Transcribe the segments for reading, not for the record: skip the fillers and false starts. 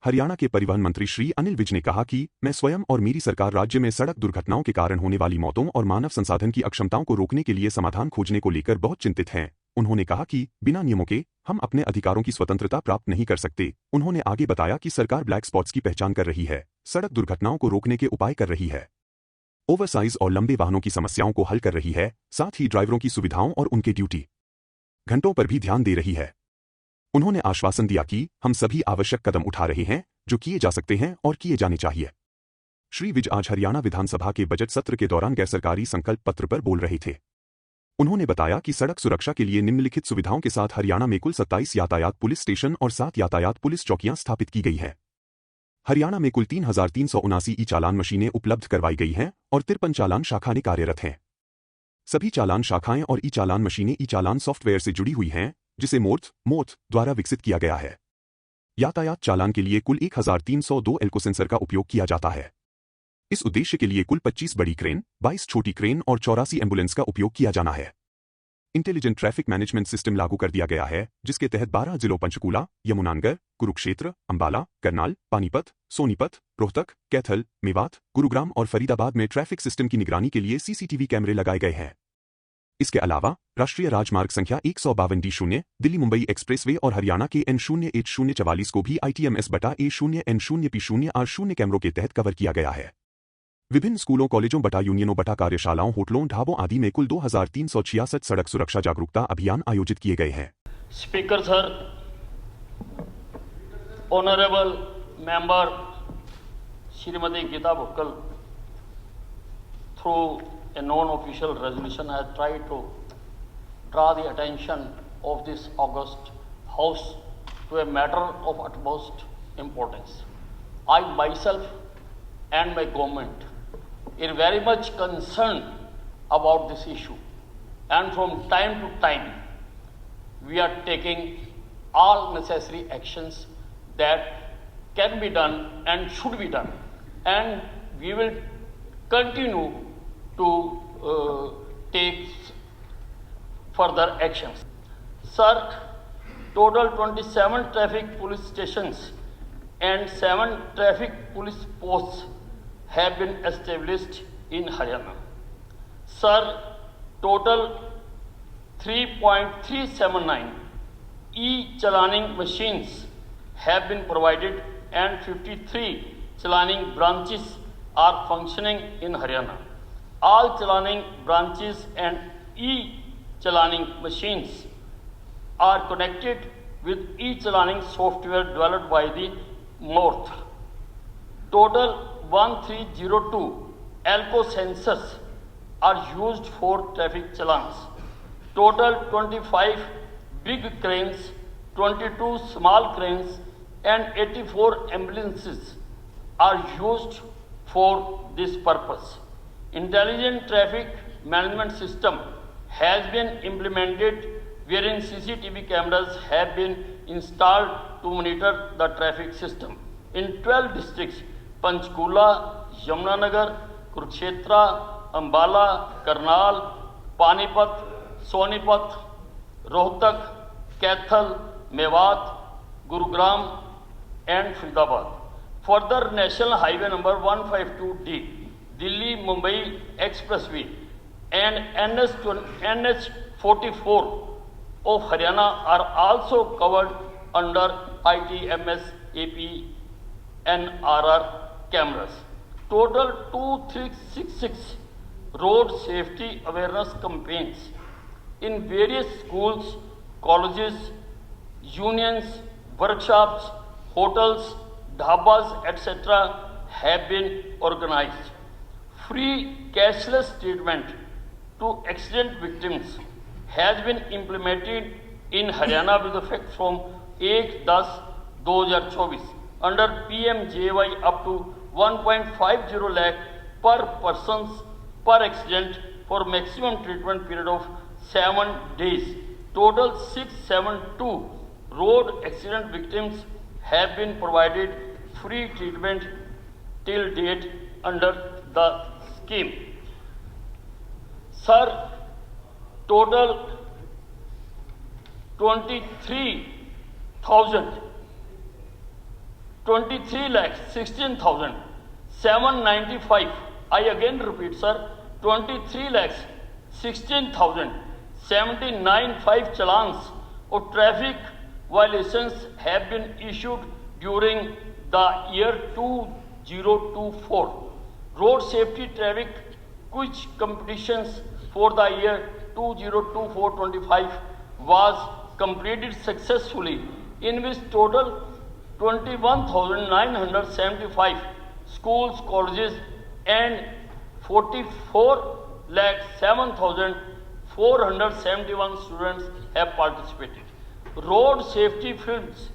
हरियाणा के परिवहन मंत्री श्री अनिल विज ने कहा कि मैं स्वयं और मेरी सरकार राज्य में सड़क दुर्घटनाओं के कारण होने वाली मौतों और मानव संसाधन की अक्षमताओं को रोकने के लिए समाधान खोजने को लेकर बहुत चिंतित हैं। उन्होंने कहा कि बिना नियमों के हम अपने अधिकारों की स्वतंत्रता प्राप्त नहीं कर सकते। उन्होंने आगे बताया कि सरकार ब्लैक स्पॉट्स की पहचान कर रही है, सड़क दुर्घटनाओं को रोकने के उपाय कर रही है, ओवरसाइज और लंबे वाहनों की समस्याओं को हल कर रही है, साथ ही ड्राइवरों की सुविधाओं और उनके ड्यूटी घंटों पर भी ध्यान दे रही है। उन्होंने आश्वासन दिया कि हम सभी आवश्यक कदम उठा रहे हैं जो किए जा सकते हैं और किए जाने चाहिए। श्री विज आज हरियाणा विधानसभा के बजट सत्र के दौरान गैर सरकारी संकल्प पत्र पर बोल रहे थे। उन्होंने बताया कि सड़क सुरक्षा के लिए निम्नलिखित सुविधाओं के साथ हरियाणा में कुल 27 यातायात पुलिस स्टेशन और 7 यातायात पुलिस चौकियां स्थापित की गई हैं। हरियाणा में कुल 3,379 ई चालान मशीनें उपलब्ध करवाई गई हैं और 53 चालान शाखाएं कार्यरत हैं। सभी चालान शाखाएं और ई चालान मशीनें ई चालान सॉफ्टवेयर से जुड़ी हुई हैं, जिसे मोथ द्वारा विकसित किया गया है। यातायात चालान के लिए कुल 1,302 एल्को सेंसर का उपयोग किया जाता है। इस उद्देश्य के लिए कुल 25 बड़ी क्रेन, 22 छोटी क्रेन और 84 एम्बुलेंस का उपयोग किया जाना है। इंटेलिजेंट ट्रैफिक मैनेजमेंट सिस्टम लागू कर दिया गया है, जिसके तहत 12 जिलों पंचकूला, यमुनानगर, कुरुक्षेत्र, अंबाला, करनाल, पानीपत, सोनीपत, रोहतक, कैथल, मेवात, गुरुग्राम और फरीदाबाद में ट्रैफिक सिस्टम की निगरानी के लिए सीसीटीवी कैमरे लगाए गए हैं। इसके अलावा राष्ट्रीय राजमार्ग संख्या 152D0, दिल्ली मुंबई एक्सप्रेसवे और हरियाणा के N0H044 को भी ITMS/A0N0P0R0 कैमरों के तहत कवर किया गया है। विभिन्न स्कूलों, कॉलेजों, बटा यूनियनों, बटा कार्यशालाओं, होटलों, ढाबों आदि में कुल 2,366 सड़क सुरक्षा जागरूकता अभियान आयोजित किए गए हैं। Speaker sir, honourable member Shrimati Geeta Bhukkal, through a non-official resolution, has tried to draw the attention of this august House to a matter of utmost importance. I myself and my government are very much concerned about this issue, and from time to time we are taking all necessary actions that can be done and should be done, and we will continue to take further actions. Sir, total 27 traffic police stations and 7 traffic police posts have been established in Haryana. Sir, total 3.379 e-chalaning machines have been provided and 53 chalaning branches are functioning in Haryana. All chalaning branches and e-chalaning machines are connected with e-chalaning software developed by the MORTH. Total 1302 ALCO sensors are used for traffic challans. Total 25 big cranes, 22 small cranes and 84 ambulances are used for this purpose. Intelligent traffic management system has been implemented wherein CCTV cameras have been installed to monitor the traffic system in 12 districts: Panchkula, Yamunanagar, Kurukshetra, Ambala, Karnal, Panipat, Sonipat, Rohtak, Kaithal, Mewat, Gurugram and Faridabad. Further, National Highway number 152D, Delhi Mumbai Expressway and NH44 of Haryana are also covered under ITMS APNRR cameras. Total 2366 road safety awareness campaigns in various schools, colleges, unions, workshops, hotels, dhabas, etc. have been organized. Free cashless treatment to accident victims has been implemented in Haryana with effect from 1/10/2024 under PMJY up to 1.50 lakh per persons per accident for maximum treatment period of 7 days. Total 672 road accident victims have been provided free treatment till date under the scheme. Sir, total 23,000 23,16,795. I again repeat, sir, 23,16,795 challans of traffic violations have been issued during the year 2024. Road safety traffic quiz competitions for the year 2024-25 was completed successfully, in which total 21,975 schools, colleges and 44,07,471 students have participated. Road safety films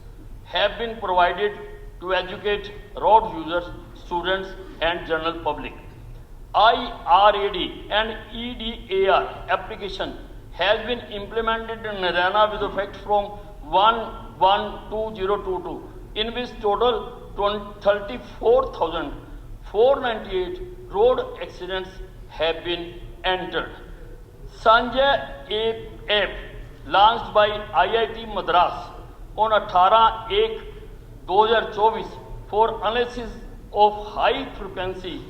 have been provided to educate road users, students and general public. IRAD and EDAR application has been implemented in Haryana with effect from 1/1/2022, in which total 34,498 road accidents have been entered. Sanjay app launched by IIT Madras on 18/1/2024 for analysis of high frequency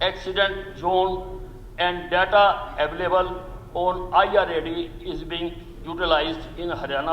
accident zone, and data available on IRAD is being utilized in Haryana.